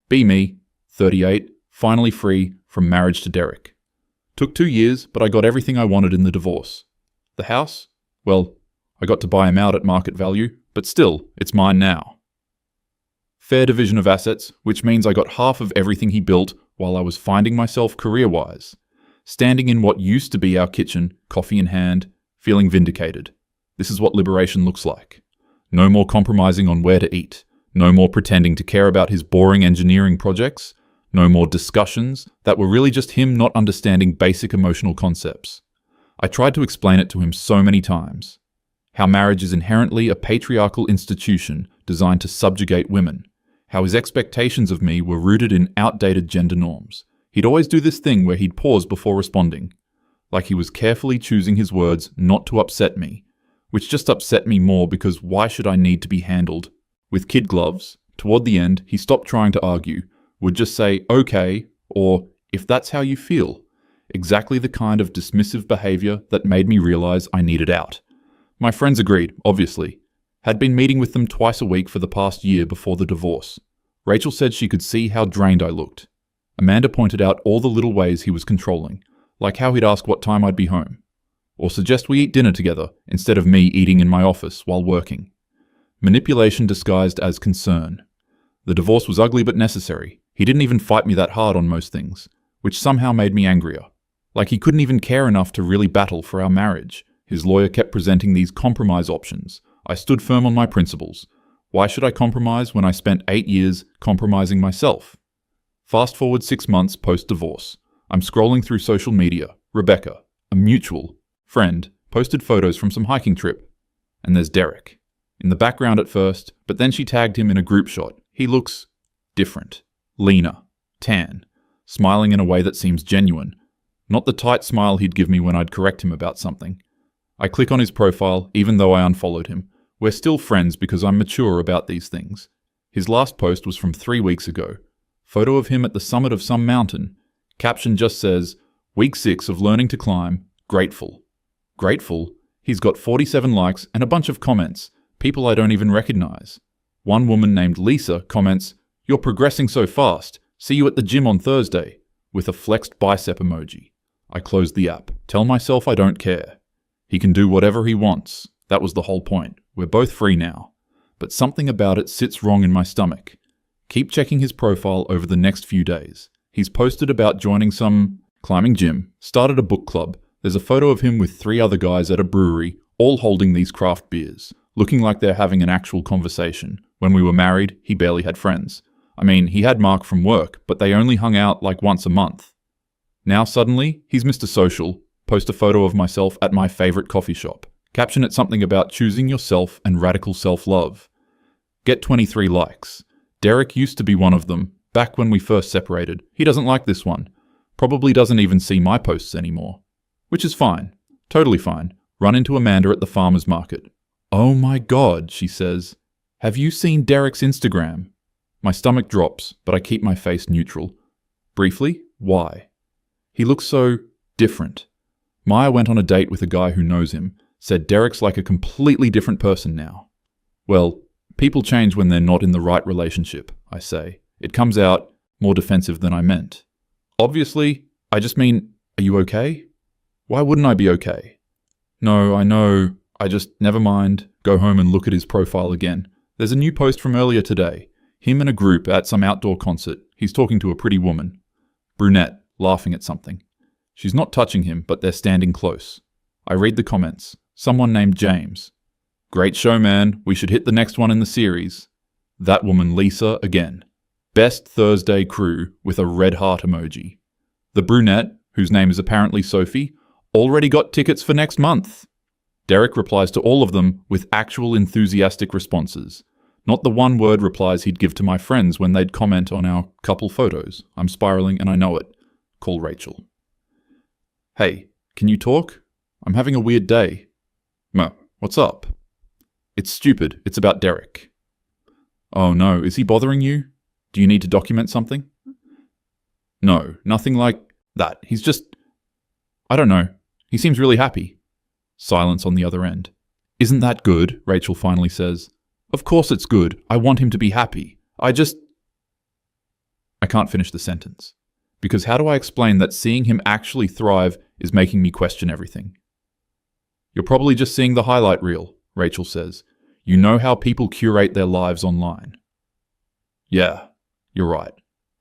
Be me, 38, finally free from marriage to Derek. Took 2 years, but I got everything I wanted in the divorce. The house? Well, I got to buy him out at market value, but still, it's mine now. Fair division of assets, which means I got half of everything he built while I was finding myself career-wise. Standing in what used to be our kitchen, coffee in hand, feeling vindicated. This is what liberation looks like. No more compromising on where to eat. No more pretending to care about his boring engineering projects. No more discussions that were really just him not understanding basic emotional concepts. I tried to explain it to him so many times. How marriage is inherently a patriarchal institution designed to subjugate women. How his expectations of me were rooted in outdated gender norms. He'd always do this thing where he'd pause before responding. Like he was carefully choosing his words not to upset me. Which just upset me more because why should I need to be handled? With kid gloves, toward the end, he stopped trying to argue, would just say, okay, or if that's how you feel. Exactly the kind of dismissive behavior that made me realize I needed out. My friends agreed, obviously. Had been meeting with them twice a week for the past year before the divorce. Rachel said she could see how drained I looked. Amanda pointed out all the little ways he was controlling, like how he'd ask what time I'd be home. Or suggest we eat dinner together, instead of me eating in my office while working. Manipulation disguised as concern. The divorce was ugly but necessary. He didn't even fight me that hard on most things, which somehow made me angrier. Like he couldn't even care enough to really battle for our marriage. His lawyer kept presenting these compromise options. I stood firm on my principles. Why should I compromise when I spent 8 years compromising myself? Fast forward 6 months post-divorce. I'm scrolling through social media. Rebecca, a mutual friend, posted photos from some hiking trip. And there's Derek. In the background at first, but then she tagged him in a group shot. He looks different. Leaner. Tan. Smiling in a way that seems genuine. Not the tight smile he'd give me when I'd correct him about something. I click on his profile, even though I unfollowed him. We're still friends because I'm mature about these things. His last post was from 3 weeks ago. Photo of him at the summit of some mountain. Caption just says, Week 6 of learning to climb, grateful. Grateful? He's got 47 likes and a bunch of comments, people I don't even recognize. One woman named Lisa comments, You're progressing so fast. See you at the gym on Thursday, with a flexed bicep emoji. I closed the app. Tell myself I don't care. He can do whatever he wants. That was the whole point. We're both free now. But something about it sits wrong in my stomach. Keep checking his profile over the next few days. He's posted about joining some climbing gym, started a book club. There's a photo of him with 3 other guys at a brewery, all holding these craft beers, looking like they're having an actual conversation. When we were married, he barely had friends. I mean, he had Mark from work, but they only hung out like once a month. Now suddenly, he's Mr. Social. Post a photo of myself at my favorite coffee shop. Caption it something about choosing yourself and radical self-love. Get 23 likes. Derek used to be one of them, back when we first separated. He doesn't like this one. Probably doesn't even see my posts anymore. Which is fine. Totally fine. Run into Amanda at the farmer's market. Oh my God, she says. Have you seen Derek's Instagram? My stomach drops, but I keep my face neutral. Briefly, why? He looks so different. Maya went on a date with a guy who knows him, said Derek's like a completely different person now. Well, people change when they're not in the right relationship, I say. It comes out more defensive than I meant. Obviously, I just mean, are you okay? Why wouldn't I be okay? No, I know. I just, never mind. Go home and look at his profile again. There's a new post from earlier today. Him in a group at some outdoor concert. He's talking to a pretty woman. Brunette, laughing at something. She's not touching him, but they're standing close. I read the comments. Someone named James. Great show, man. We should hit the next one in the series. That woman, Lisa, again. Best Thursday crew with a red heart emoji. The brunette, whose name is apparently Sophie, already got tickets for next month. Derek replies to all of them with actual enthusiastic responses. Not the one-word replies he'd give to my friends when they'd comment on our couple photos. I'm spiraling and I know it. Call Rachel. Hey, can you talk? I'm having a weird day. Mo, what's up? It's stupid. It's about Derek. Oh no, is he bothering you? Do you need to document something? No, nothing like that. He's just... I don't know. He seems really happy. Silence on the other end. Isn't that good? Rachel finally says. Of course it's good. I want him to be happy. I just... can't finish the sentence. Because how do I explain that seeing him actually thrive is making me question everything? You're probably just seeing the highlight reel, Rachel says. You know how people curate their lives online. Yeah, you're right.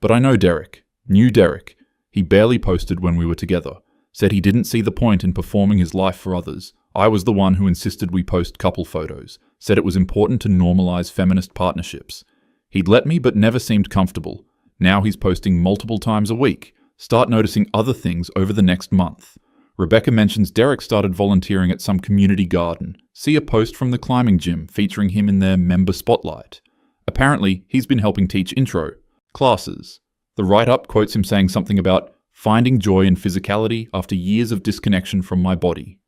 But I know Derek. Knew Derek. He barely posted when we were together. Said he didn't see the point in performing his life for others. I was the one who insisted we post couple photos. Said it was important to normalize feminist partnerships. He'd let me but never seemed comfortable. Now he's posting multiple times a week. Start noticing other things over the next month. Rebecca mentions Derek started volunteering at some community garden. See a post from the climbing gym featuring him in their member spotlight. Apparently, he's been helping teach intro classes. The write-up quotes him saying something about finding joy in physicality after years of disconnection from my body.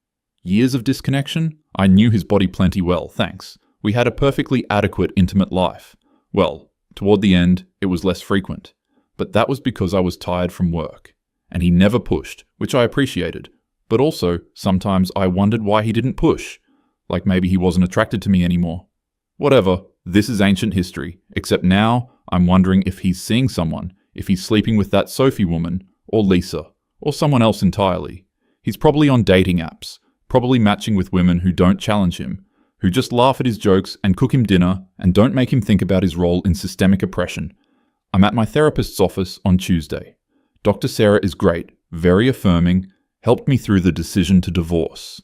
Years of disconnection? I knew his body plenty well, thanks. We had a perfectly adequate intimate life. Well, toward the end, it was less frequent. But that was because I was tired from work. And he never pushed, which I appreciated. But also, sometimes I wondered why he didn't push. Like maybe he wasn't attracted to me anymore. Whatever, this is ancient history. Except now, I'm wondering if he's seeing someone, if he's sleeping with that Sophie woman, or Lisa, or someone else entirely. He's probably on dating apps, probably matching with women who don't challenge him, who just laugh at his jokes and cook him dinner and don't make him think about his role in systemic oppression. I'm at my therapist's office on Tuesday. Dr. Sarah is great, very affirming, helped me through the decision to divorce.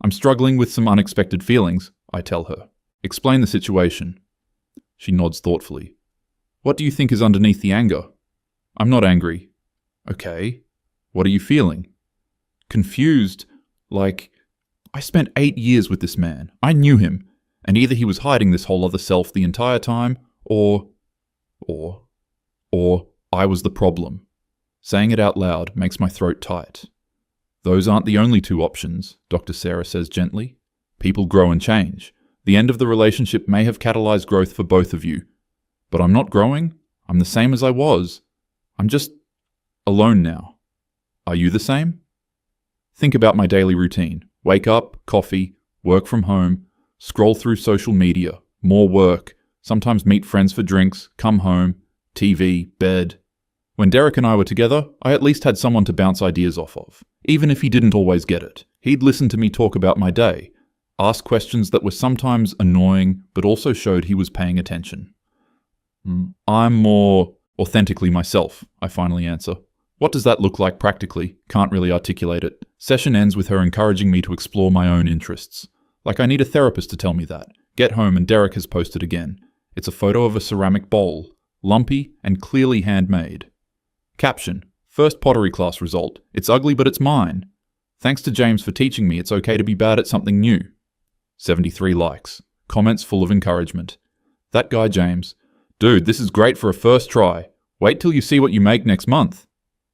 I'm struggling with some unexpected feelings, I tell her. Explain the situation. She nods thoughtfully. What do you think is underneath the anger? I'm not angry. Okay. What are you feeling? Confused, like, I spent 8 years with this man. I knew him, and either he was hiding this whole other self the entire time, or I was the problem. Saying it out loud makes my throat tight. Those aren't the only two options, Dr. Sarah says gently. People grow and change. The end of the relationship may have catalyzed growth for both of you. But I'm not growing. I'm the same as I was. I'm just alone now. Are you the same? Think about my daily routine. Wake up, coffee, work from home, scroll through social media, more work, sometimes meet friends for drinks, come home, TV, bed. When Derek and I were together, I at least had someone to bounce ideas off of. Even if he didn't always get it, he'd listen to me talk about my day, ask questions that were sometimes annoying but also showed he was paying attention. I'm more authentically myself, I finally answer. What does that look like practically? Can't really articulate it. Session ends with her encouraging me to explore my own interests. Like I need a therapist to tell me that. Get home and Derek has posted again. It's a photo of a ceramic bowl, lumpy and clearly handmade. Caption, first pottery class result. It's ugly but it's mine. Thanks to James for teaching me it's okay to be bad at something new. 73 likes. Comments full of encouragement. That guy James. Dude, this is great for a first try. Wait till you see what you make next month.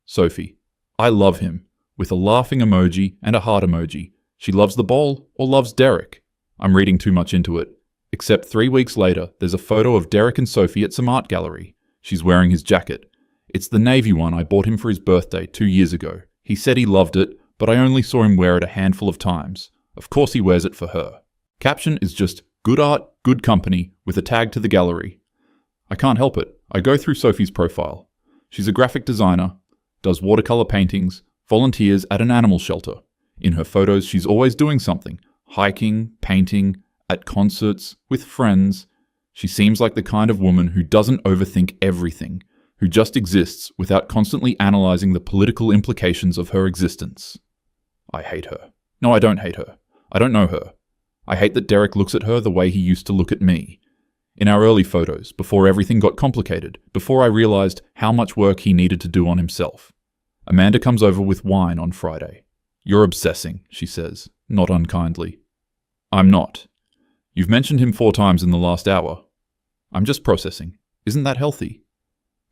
Sophie. I love him. With a laughing emoji and a heart emoji. She loves the bowl or loves Derek. I'm reading too much into it. Except 3 weeks later, there's a photo of Derek and Sophie at some art gallery. She's wearing his jacket. It's the navy one I bought him for his birthday 2 years ago. He said he loved it, but I only saw him wear it a handful of times. Of course he wears it for her. Caption is just, good art, good company, with a tag to the gallery. I can't help it. I go through Sophie's profile. She's a graphic designer, does watercolor paintings, volunteers at an animal shelter. In her photos, she's always doing something. Hiking, painting, at concerts, with friends. She seems like the kind of woman who doesn't overthink everything, who just exists without constantly analyzing the political implications of her existence. I hate her. No, I don't hate her. I don't know her. I hate that Derek looks at her the way he used to look at me. In our early photos, before everything got complicated, before I realized how much work he needed to do on himself. Amanda comes over with wine on Friday. You're obsessing, she says, not unkindly. I'm not. You've mentioned him 4 times in the last hour. I'm just processing. Isn't that healthy?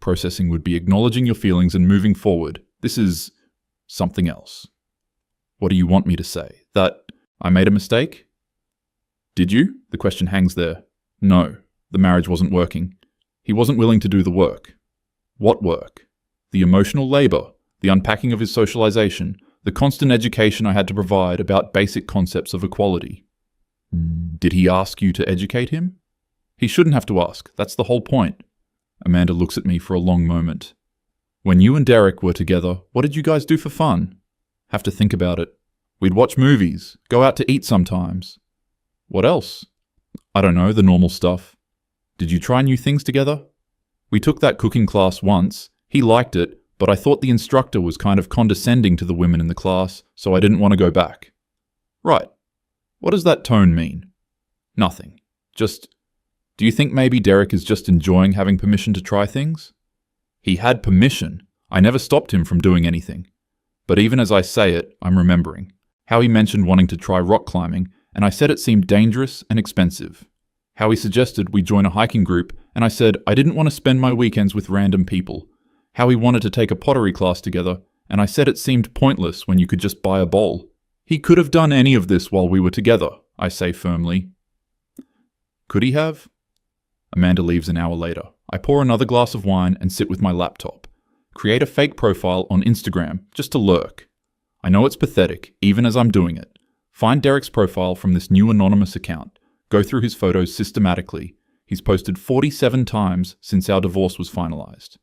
Processing would be acknowledging your feelings and moving forward. This is something else. What do you want me to say? That I made a mistake? Did you? The question hangs there. No, the marriage wasn't working. He wasn't willing to do the work. What work? The emotional labor, the unpacking of his socialization, the constant education I had to provide about basic concepts of equality. Did he ask you to educate him? He shouldn't have to ask. That's the whole point. Amanda looks at me for a long moment. When you and Derek were together, what did you guys do for fun? Have to think about it. We'd watch movies, go out to eat sometimes. What else? I don't know, the normal stuff. Did you try new things together? We took that cooking class once. He liked it, but I thought the instructor was kind of condescending to the women in the class, so I didn't want to go back. Right. What does that tone mean? Nothing. Just, do you think maybe Derek is just enjoying having permission to try things? He had permission. I never stopped him from doing anything. But even as I say it, I'm remembering how he mentioned wanting to try rock climbing, and I said it seemed dangerous and expensive. How he suggested we join a hiking group, and I said I didn't want to spend my weekends with random people. How he wanted to take a pottery class together, and I said it seemed pointless when you could just buy a bowl. He could have done any of this while we were together, I say firmly. Could he have? Amanda leaves an hour later. I pour another glass of wine and sit with my laptop. Create a fake profile on Instagram, just to lurk. I know it's pathetic, even as I'm doing it. Find Derek's profile from this new anonymous account. Go through his photos systematically. He's posted 47 times since our divorce was finalized.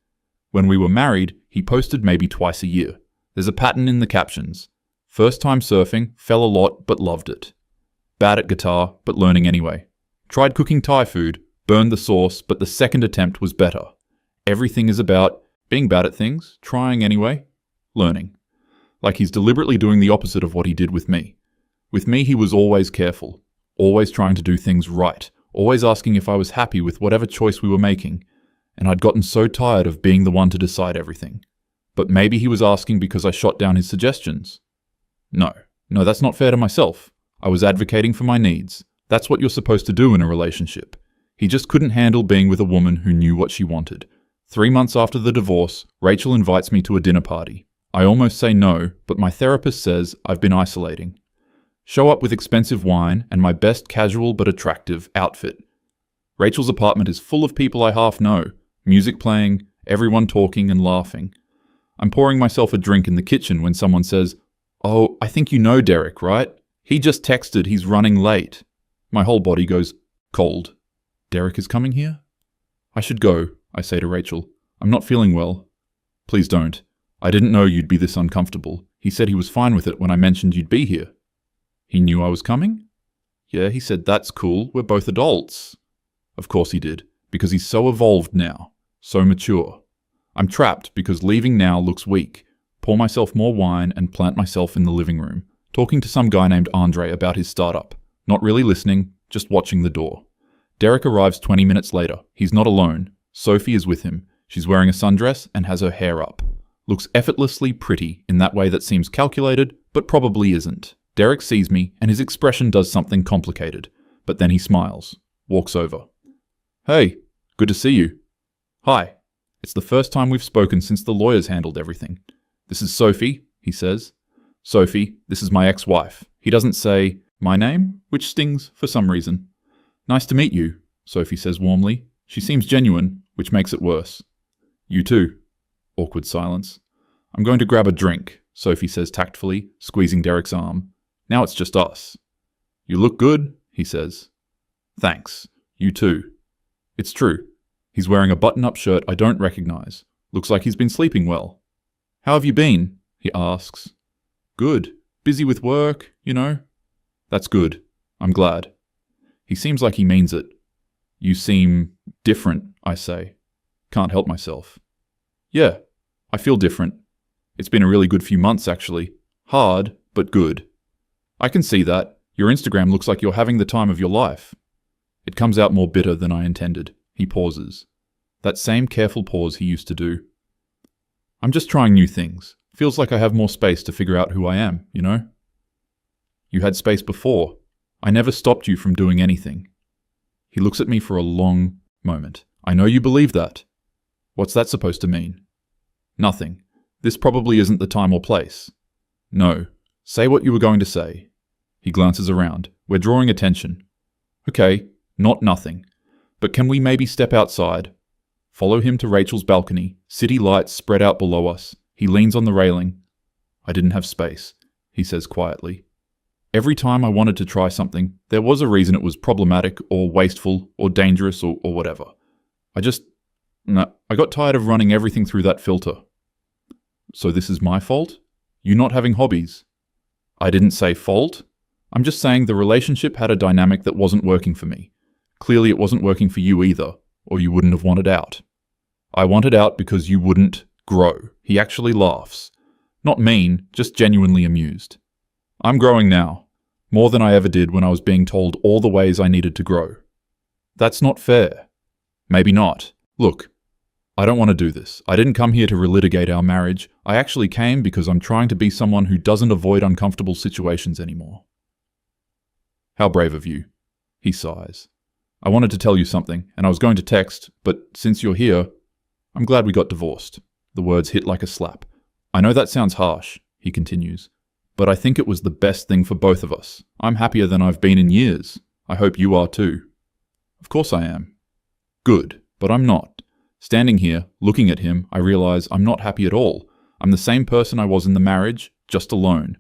When we were married, he posted maybe twice a year. There's a pattern in the captions. First time surfing, fell a lot but loved it. Bad at guitar, but learning anyway. Tried cooking Thai food, burned the sauce, but the second attempt was better. Everything is about being bad at things, trying anyway, learning. Like he's deliberately doing the opposite of what he did with me. With me, he was always careful, always trying to do things right, always asking if I was happy with whatever choice we were making, and I'd gotten so tired of being the one to decide everything. But maybe he was asking because I shot down his suggestions. No, that's not fair to myself. I was advocating for my needs. That's what you're supposed to do in a relationship. He just couldn't handle being with a woman who knew what she wanted. 3 months after the divorce, Rachel invites me to a dinner party. I almost say no, but my therapist says I've been isolating. Show up with expensive wine and my best casual but attractive outfit. Rachel's apartment is full of people I half know, music playing, everyone talking and laughing. I'm pouring myself a drink in the kitchen when someone says, "Oh, I think you know Derek, right? He just texted he's running late." My whole body goes cold. Derek is coming here? I should go, I say to Rachel. I'm not feeling well. Please don't. I didn't know you'd be this uncomfortable. He said he was fine with it when I mentioned you'd be here. He knew I was coming? Yeah, he said that's cool, we're both adults. Of course he did, because he's so evolved now, so mature. I'm trapped because leaving now looks weak. Pour myself more wine and plant myself in the living room, talking to some guy named Andre about his startup. Not really listening, just watching the door. Derek arrives 20 minutes later. He's not alone. Sophie is with him. She's wearing a sundress and has her hair up. Looks effortlessly pretty in that way that seems calculated, but probably isn't. Derek sees me and his expression does something complicated, but then he smiles, walks over. Hey, good to see you. Hi. It's the first time we've spoken since the lawyers handled everything. This is Sophie, he says. Sophie, this is my ex-wife. He doesn't say my name, which stings for some reason. Nice to meet you, Sophie says warmly. She seems genuine, which makes it worse. You too. Awkward silence. I'm going to grab a drink, Sophie says tactfully, squeezing Derek's arm. Now it's just us. You look good, he says. Thanks. You too. It's true. He's wearing a button-up shirt I don't recognize. Looks like he's been sleeping well. How have you been? He asks. Good. Busy with work, you know. That's good. I'm glad. He seems like he means it. You seem different, I say. Can't help myself. Yeah, I feel different. It's been a really good few months, actually. Hard, but good. I can see that. Your Instagram looks like you're having the time of your life. It comes out more bitter than I intended. He pauses. That same careful pause he used to do. I'm just trying new things. Feels like I have more space to figure out who I am, you know? You had space before. I never stopped you from doing anything. He looks at me for a long moment. I know you believe that. What's that supposed to mean? Nothing. This probably isn't the time or place. No. Say what you were going to say. He glances around. We're drawing attention. Okay, not nothing. But can we maybe step outside? Follow him to Rachel's balcony. City lights spread out below us. He leans on the railing. I didn't have space, he says quietly. Every time I wanted to try something, there was a reason it was problematic or wasteful or dangerous or whatever. No, I got tired of running everything through that filter. So this is my fault? You not having hobbies? I didn't say fault. I'm just saying the relationship had a dynamic that wasn't working for me. Clearly it wasn't working for you either, or you wouldn't have wanted out. I wanted out because you wouldn't grow. He actually laughs. Not mean, just genuinely amused. I'm growing now. More than I ever did when I was being told all the ways I needed to grow. That's not fair. Maybe not. Look, I don't want to do this. I didn't come here to relitigate our marriage. I actually came because I'm trying to be someone who doesn't avoid uncomfortable situations anymore. How brave of you. He sighs. I wanted to tell you something, and I was going to text, but since you're here, I'm glad we got divorced. The words hit like a slap. I know that sounds harsh, he continues, but I think it was the best thing for both of us. I'm happier than I've been in years. I hope you are too. Of course I am. Good, but I'm not. Standing here, looking at him, I realize I'm not happy at all. I'm the same person I was in the marriage, just alone,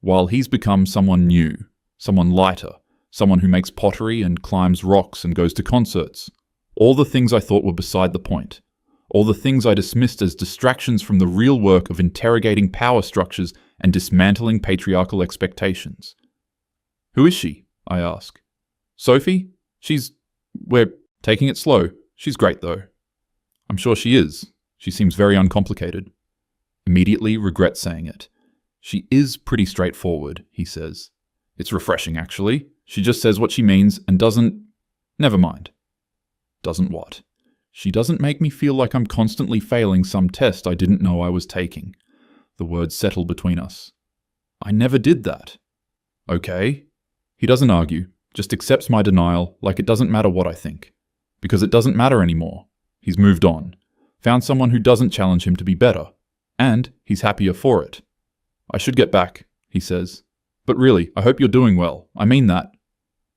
while he's become someone new, someone lighter, someone who makes pottery and climbs rocks and goes to concerts. All the things I thought were beside the point. All the things I dismissed as distractions from the real work of interrogating power structures and dismantling patriarchal expectations. Who is she? I ask. Sophie? We're taking it slow. She's great though. I'm sure she is. She seems very uncomplicated. Immediately regret saying it. She is pretty straightforward, he says. It's refreshing actually. She just says what she means and doesn't... Never mind. Doesn't what? She doesn't make me feel like I'm constantly failing some test I didn't know I was taking. The words settle between us. I never did that. Okay. He doesn't argue, just accepts my denial like it doesn't matter what I think. Because it doesn't matter anymore. He's moved on. Found someone who doesn't challenge him to be better. And he's happier for it. I should get back, he says. But really, I hope you're doing well. I mean that.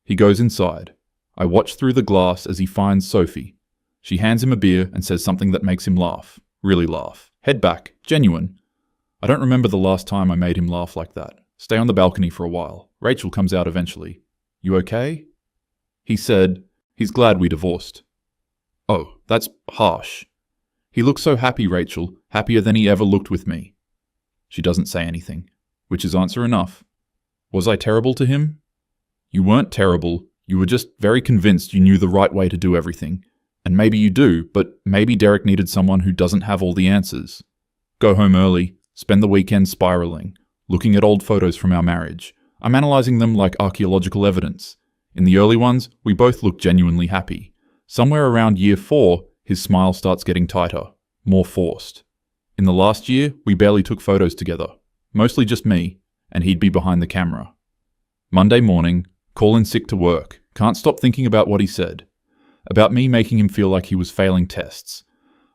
He goes inside. I watch through the glass as he finds Sophie. She hands him a beer and says something that makes him laugh. Really laugh. Head back. Genuine. I don't remember the last time I made him laugh like that. Stay on the balcony for a while. Rachel comes out eventually. You okay? He said, he's glad we divorced. Oh, that's harsh. He looks so happy, Rachel. Happier than he ever looked with me. She doesn't say anything, which is answer enough. Was I terrible to him? You weren't terrible. You were just very convinced you knew the right way to do everything. And maybe you do, but maybe Derek needed someone who doesn't have all the answers. Go home early, spend the weekend spiraling, looking at old photos from our marriage. I'm analyzing them like archaeological evidence. In the early ones, we both look genuinely happy. Somewhere around year 4, his smile starts getting tighter, more forced. In the last year, we barely took photos together. Mostly just me, and he'd be behind the camera. Monday morning, call in sick to work. Can't stop thinking about what he said. About me making him feel like he was failing tests.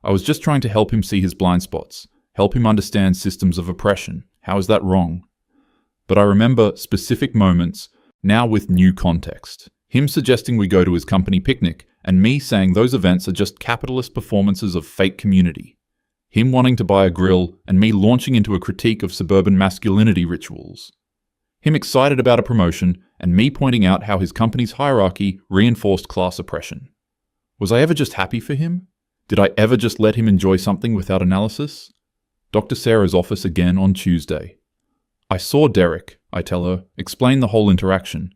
I was just trying to help him see his blind spots, help him understand systems of oppression. How is that wrong? But I remember specific moments, now with new context. Him suggesting we go to his company picnic, and me saying those events are just capitalist performances of fake community. Him wanting to buy a grill, and me launching into a critique of suburban masculinity rituals. Him excited about a promotion, and me pointing out how his company's hierarchy reinforced class oppression. Was I ever just happy for him? Did I ever just let him enjoy something without analysis? Dr. Sarah's office again on Tuesday. I saw Derek, I tell her, explain the whole interaction.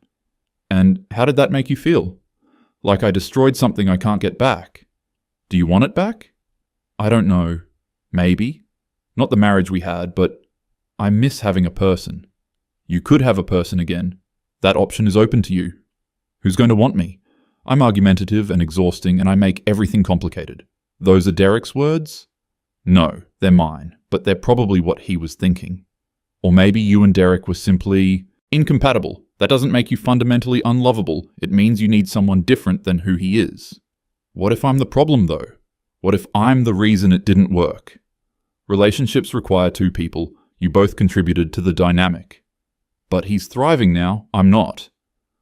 And how did that make you feel? Like I destroyed something I can't get back. Do you want it back? I don't know. Maybe. Not the marriage we had, but I miss having a person. You could have a person again. That option is open to you. Who's going to want me? I'm argumentative and exhausting, and I make everything complicated. Those are Derek's words? No, they're mine, but they're probably what he was thinking. Or maybe you and Derek were simply incompatible. That doesn't make you fundamentally unlovable. It means you need someone different than who he is. What if I'm the problem, though? What if I'm the reason it didn't work? Relationships require two people. You both contributed to the dynamic. But he's thriving now, I'm not.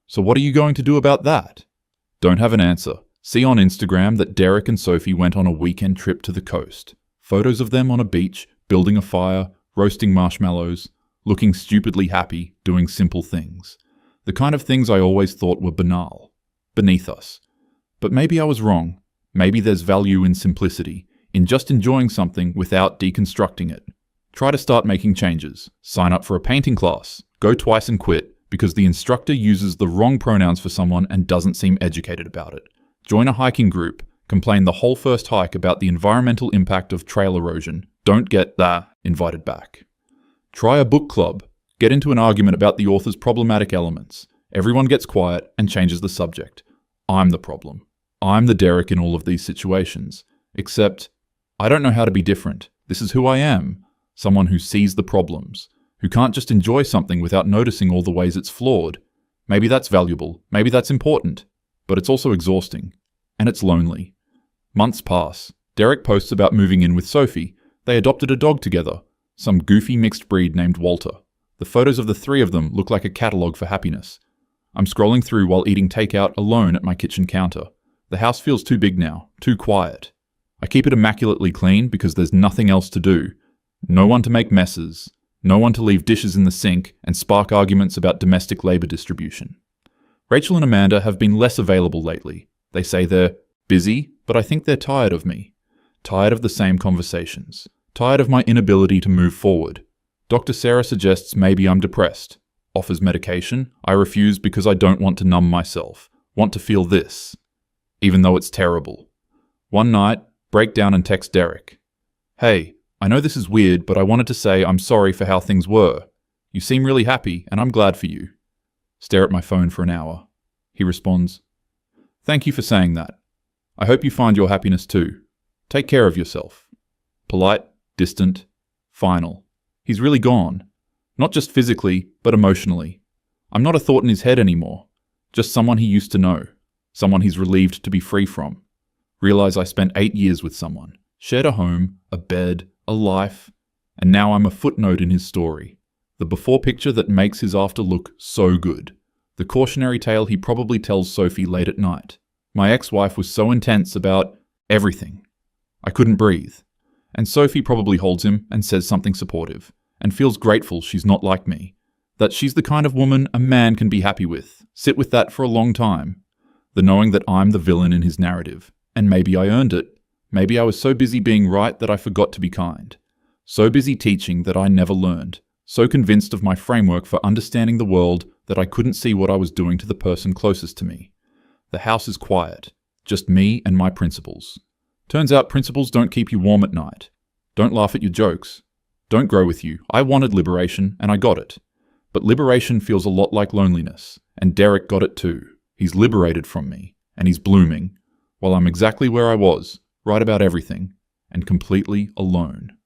So what are you going to do about that? Don't have an answer. See on Instagram that Derek and Sophie went on a weekend trip to the coast. Photos of them on a beach, building a fire, roasting marshmallows, looking stupidly happy, doing simple things. The kind of things I always thought were banal, beneath us. But maybe I was wrong. Maybe there's value in simplicity, in just enjoying something without deconstructing it. Try to start making changes. Sign up for a painting class. Go twice and quit because the instructor uses the wrong pronouns for someone and doesn't seem educated about it. Join a hiking group. Complain the whole first hike about the environmental impact of trail erosion. Don't get invited back. Try a book club. Get into an argument about the author's problematic elements. Everyone gets quiet and changes the subject. I'm the problem. I'm the Derek in all of these situations. Except, I don't know how to be different. This is who I am. Someone who sees the problems. Who can't just enjoy something without noticing all the ways it's flawed. Maybe that's valuable. Maybe that's important. But it's also exhausting. And it's lonely. Months pass. Derek posts about moving in with Sophie. They adopted a dog together. Some goofy mixed breed named Walter. The photos of the three of them look like a catalogue for happiness. I'm scrolling through while eating takeout alone at my kitchen counter. The house feels too big now, too quiet. I keep it immaculately clean because there's nothing else to do. No one to make messes. No one to leave dishes in the sink and spark arguments about domestic labour distribution. Rachel and Amanda have been less available lately. They say they're busy, but I think they're tired of me. Tired of the same conversations. Tired of my inability to move forward. Dr. Sarah suggests maybe I'm depressed. Offers medication. I refuse because I don't want to numb myself. Want to feel this. Even though it's terrible. One night, break down and text Derek. Hey, I know this is weird, but I wanted to say I'm sorry for how things were. You seem really happy, and I'm glad for you. Stare at my phone for an hour. He responds, Thank you for saying that. I hope you find your happiness too. Take care of yourself. Polite, distant, final. He's really gone. Not just physically, but emotionally. I'm not a thought in his head anymore. Just someone he used to know. Someone he's relieved to be free from. Realize I spent 8 years with someone. Shared a home, a bed, a life, and now I'm a footnote in his story. The before picture that makes his after look so good. The cautionary tale he probably tells Sophie late at night. My ex-wife was so intense about everything. I couldn't breathe. And Sophie probably holds him and says something supportive, and feels grateful she's not like me. That she's the kind of woman a man can be happy with. Sit with that for a long time. The knowing that I'm the villain in his narrative. And maybe I earned it. Maybe I was so busy being right that I forgot to be kind. So busy teaching that I never learned. So convinced of my framework for understanding the world that I couldn't see what I was doing to the person closest to me. The house is quiet. Just me and my principles. Turns out principles don't keep you warm at night. Don't laugh at your jokes. Don't grow with you. I wanted liberation, and I got it. But liberation feels a lot like loneliness. And Derek got it too. He's liberated from me. And he's blooming. While I'm exactly where I was, right about everything, and completely alone.